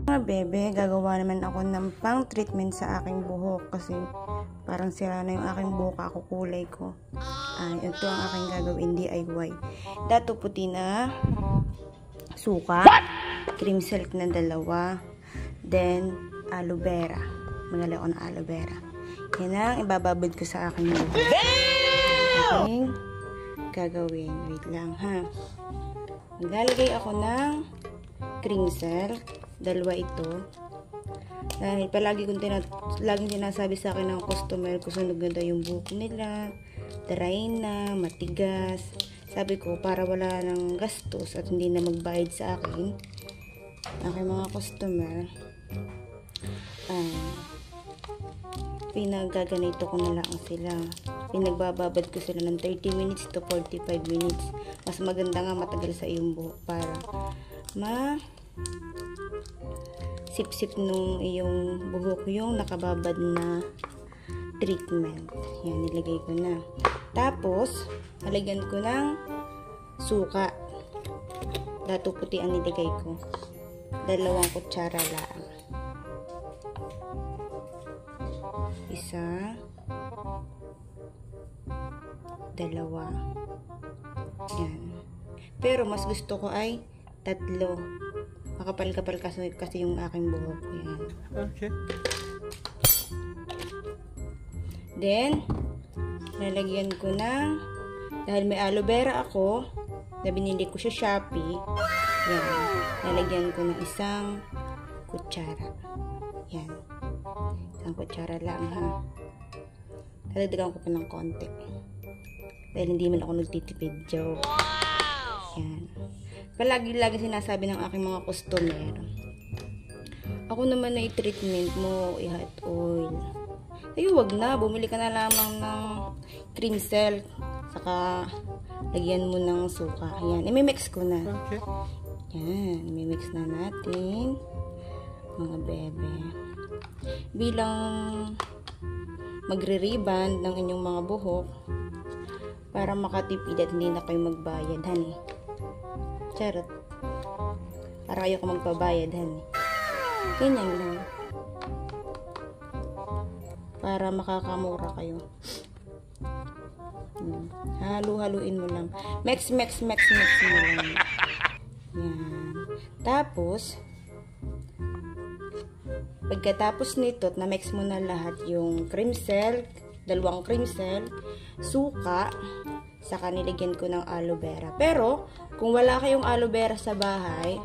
Mga bebe, gagawa naman ako ng pang treatment sa aking buhok kasi parang sira na yung aking buhok, ako kulay ko. Ito ang aking gagawin, DIY. Dato puti na suka, cream silk na 2, then aloe vera. Magalay ako ng aloe vera. Yan ang ibababad ko sa aking buhok. Aking gagawin. Wait lang ha. Maglalagay ako ng cream silk. 2 ito. Dahil laging sinasabi sa akin ng customer ko, sunog na daw yung buhok nila, dry na, matigas. Sabi ko, para wala ng gastos at hindi na magbayad sa akin, aking mga customer, pinagaganito ko na lang sila. Pinagbababad ko sila ng 30 minutes to 45 minutes. Mas maganda nga matagal sa iyong buhok para sip-sip nung iyong buhok yung nakababad na treatment. Yan, nilagay ko na. Tapos, halagyan ko ng suka. Dato puti ang nilagay ko. 2 kutsara lang. 1, 2. Yan. Pero mas gusto ko ay 3. Makapal-kapal kasi yung aking buhok. Yan. Okay. Then, lalagyan ko ng, dahil may aloe vera ako, na binili ko sa Shopee, yan, lalagyan ko ng 1 kutsara. Yan. 1 kutsara lang ha. Lalagyan ko pa ng konti. Dahil hindi man ako nagtitipid. Joke. Yan. Palagi-lagi sinasabi ng aking mga customer, ako naman na i-treatment mo, i-hot oil. Ay, wag na. Bumili ka na lamang ng cream silk. Saka, lagyan mo ng suka. Ayan. I-mix ko na. Okay. Yan. I-mix na natin. Mga bebe. Bilang magre-reband ng inyong mga buhok para makatipid at hindi na kayo magbayad, honey. Charot. Para kayo magpabayad, honey. Ganyan lang. Para makakamura kayo. Halu-haluin mo lang. Mix mo lang. Yan. Tapos, pagkatapos nito, na-mix mo na lahat yung cream silk, 2 cream silk, suka, saka nilagyan ko ng aloe vera. Pero, kung wala kayong aloe vera sa bahay,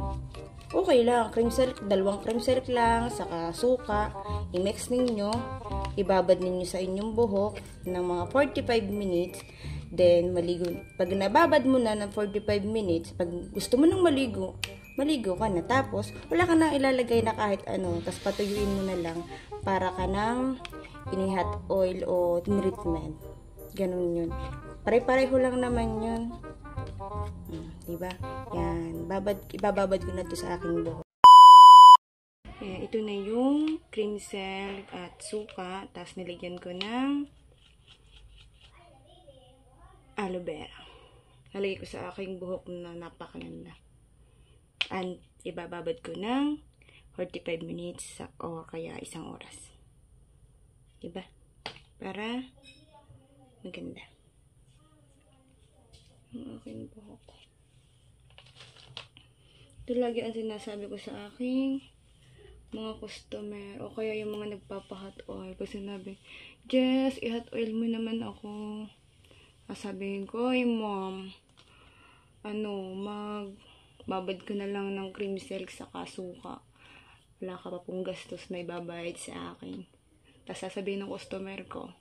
okay lang. Cream silk, 2 cream silk lang, saka suka, i-mix ninyo, ibabad ninyo sa inyong buhok ng mga 45 minutes, then maligo. Pag nababad mo na ng 45 minutes, pag gusto mo nang maligo ka na. Tapos, wala ka na ilalagay na kahit ano, tapos patuyuin mo na lang para ka ng ini-hot oil o treatment. Ganun yun. Pare-pareho lang naman yun. Diba? Yan. Ibababad ko na to sa aking buhok. Ayan, ito na yung cream silk at suka. Tapos nilagyan ko ng aloe vera. Nalagay ko sa aking buhok na napakaganda. And ibababad ko ng 45 minutes o kaya 1 oras. Diba? Para maganda. Ang aking buhok. Ito lagi ang sinasabi ko sa aking mga customer o kaya yung mga nagpapa-hot oil. Kasi sinabi, Jess, i-hot oil mo naman ako. Sabihin ko, ay mom, babad ko na lang ng cream silk sa kasuka. Wala ka pa pong gastos na ibabayad sa akin. Tapos sasabihin ng customer ko,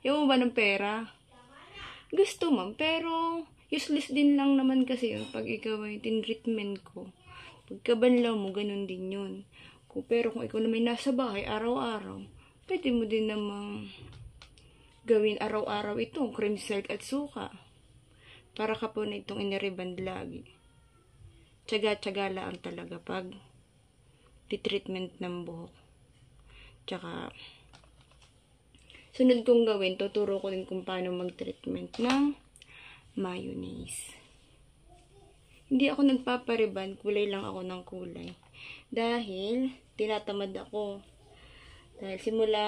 ayaw mo ba ng pera? Gusto, ma'am, pero useless din lang naman kasi yun pag ikaw ay tin-treatment ko. Pagkabanlaw mo, ganun din yun. Pero kung ikaw na may nasa bahay, araw-araw, pwede mo din namang gawin araw-araw itong cream silk at suka. Para ka po na itong iniriband lagi. Tsaga-tsaga lang talaga pag titreatment ng buhok. Tsaka, sunod kong gawin, tuturo ko din kung paano mag-treatment ng mayonnaise. hindi ako nagpapariban, kulay lang ako ng kulay. Dahil, tinatamad ako. Dahil simula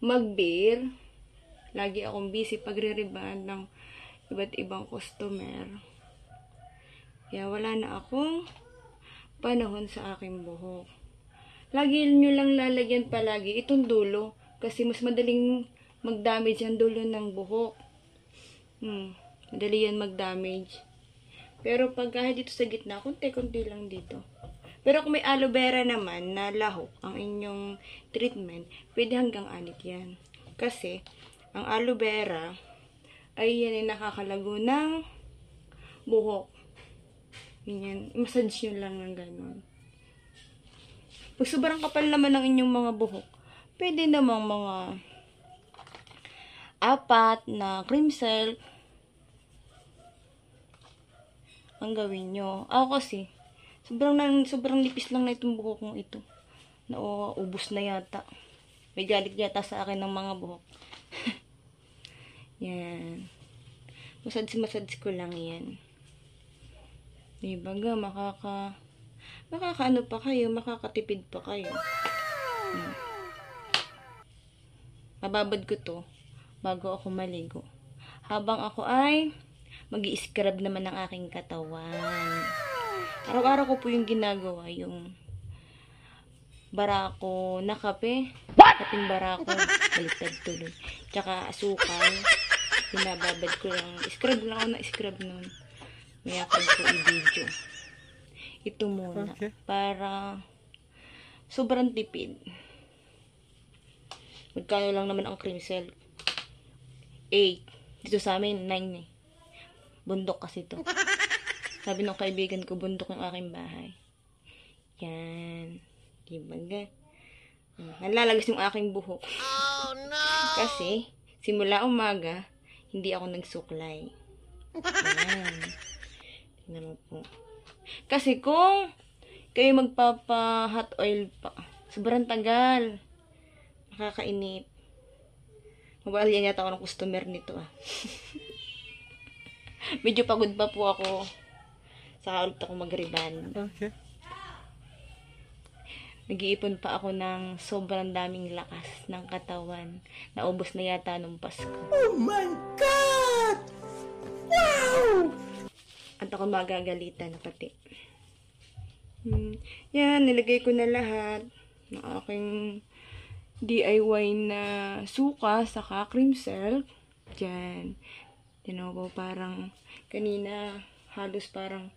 mag-beer, lagi akong busy pagre-riban ng iba't ibang customer. Kaya wala na akong panahon sa aking buhok. Lagi nyo lang lalagyan palagi itong dulo. Kasi mas madaling mag-damage ang dulo ng buhok. Madali yan mag-damage. Pero pag kahit dito sa gitna, konti-konti lang dito. Pero kung may aloe vera naman na lahok ang inyong treatment, pwede hanggang anit yan. Kasi, ang aloe vera ay yan ay nakakalago ng buhok. Ganyan. I-massage nyo lang ng ganun. Pag sobrang kapal naman ng inyong mga buhok, pwede namang mga 4 na cream silk ang gawin nyo. Ako kasi, sobrang nipis lang na itong buhok kong ito. Ubus na yata. May galit yata sa akin ng mga buhok. Yan. Massage ko lang yan. Diba ga, makakaano pa kayo, makakatipid pa kayo. Mababad ko to bago ako maligo. Habang ako ay mag-i-scrub naman ng aking katawan. Araw-araw ko po yung ginagawa, yung barako na kape. Kaping barako, baliktad tuloy. Tsaka asukal. Binababad ko lang. Scrub lang ako na scrub nun. May ako po i-video. Ito muna. Okay. Para sobrang tipid. Magkano lang naman ang cream silk? 8. Dito sa amin, 9 eh. Bundok kasi to. Sabi ng kaibigan ko, bundok yung aking bahay. Yan. Diba ga? Nalalagas yung aking buhok. Oh, no! Kasi, simula umaga, hindi ako nagsuklay. Yan. Tingnan mo po. Kasi kung kayo magpapa-hot oil pa, sobrang tagal. Nakakainip. Mabalian yata ako ng customer nito ah. Medyo pagod pa po ako. Saka ulit ako mag-riban. Okay. Nag-iipon pa ako ng sobrang daming lakas ng katawan. Naubos na yata nung Pasko. Oh my God! Wow! At ako magagalitan na pati. Yan, nilagay ko na lahat ng aking DIY na suka saka cream silk. Diyan. Tinan ko parang kanina halos parang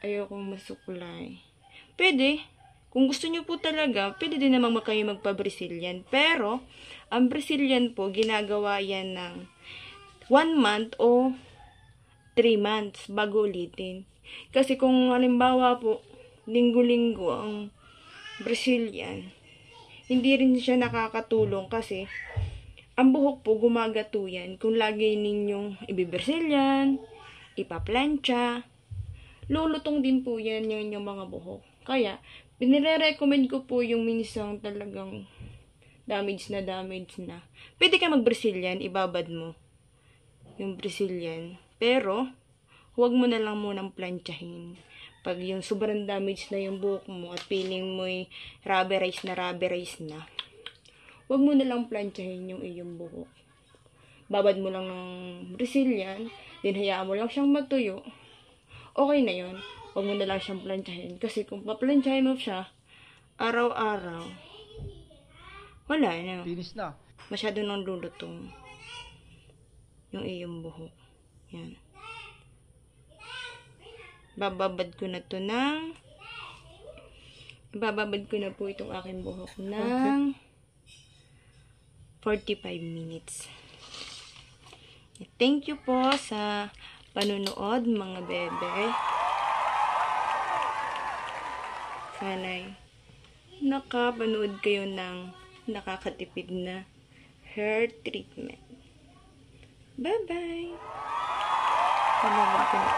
ayokong masuklay. Pwede. Kung gusto nyo po talaga, pwede din naman kayo magpa-Brazilian. Pero, ang Brazilian po, ginagawa yan ng 1 month o 3 months bago ulitin. Kasi kung halimbawa po, linggo-linggo ang Brazilian, hindi rin siya nakakatulong kasi ang buhok po gumagato yan kung lagi ninyong i-Brazilian, ipa-plancha, lulutong din po yan yung mga buhok. Kaya, binire-recommend ko po yung minsang talagang damage na. Pwede ka mag-Brazilian, ibabad mo yung Brazilian. Pero, huwag mo na lang munang planchahin. Pag yung sobrang damage na yung buhok mo at feeling mo'y rubberize na, huwag mo na lang planchahin yung iyong buhok. Babad mo lang ng Brazilian, din hayaan mo lang siyang matuyo. Okay na yun. Huwag mo na lang siyang planchahin. Kasi kung paplantsahin mo siya, araw-araw, wala na. Finish na. Masyado nang lulutong yung iyong buhok. Yan. Bababad ko na po itong aking buhok ng 45 minutes. Thank you po sa panunood mga bebe. Sana'y nakapanood kayo ng nakakatipid na hair treatment. Bye-bye! Panood ko na.